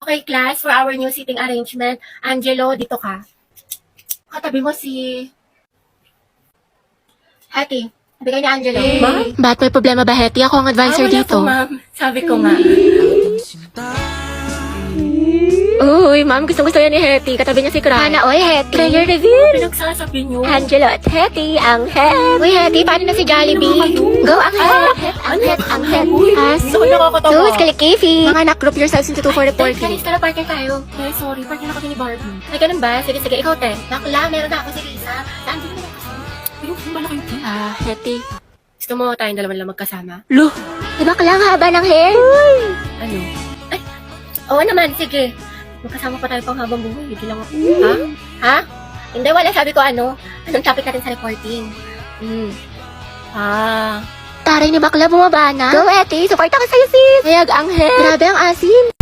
Okay, class, for our new seating arrangement, Angelo, dito ka. Katabi mo si... Hattie. Sabi ni Angelo. Ma'am? Ba't may problema ba, Hetty? Ako ang advisor wala dito. po, ma'am. Sabi ko nga. Uy, ma'am, gustong-gusto yan ni Hetty. Katabi niya si Cry. Sana, oy, Hetty. Player reveal. Pinagsasabi niyo. Angelo at Hetty, ang head. Uy, Hetty, paano na si Jollibee? Go, ang head. Ang head, ang head. As, So, nakakatawa. Sus, kalikify. mga anak, group yourselves into 2 for reporting. Guys, tara, partner tayo. Eh, sorry, partner na kami ni Barbie. Ay, ganun ba? Sige, sige, ikaw, te. Bakla, meron na ako si Lisa. Saan din mo kasama? Ayun, bala kayo, te. Hetty. Gusto mo tayong dalawa lang magkasama? Lo, Diba lang haba ng hair? Ano? Ay, oo naman, sige. Magkasama pa tayo pang habang buhay. Hindi lang ako. Ha? Ha? Hindi, wala. Sabi ko ano? Anong topic natin sa reporting? Ah. Taray ni bakla bumaba na. go, Hetty. Support ako sa'yo, sis. Hayag ang head. Grabe ang asim.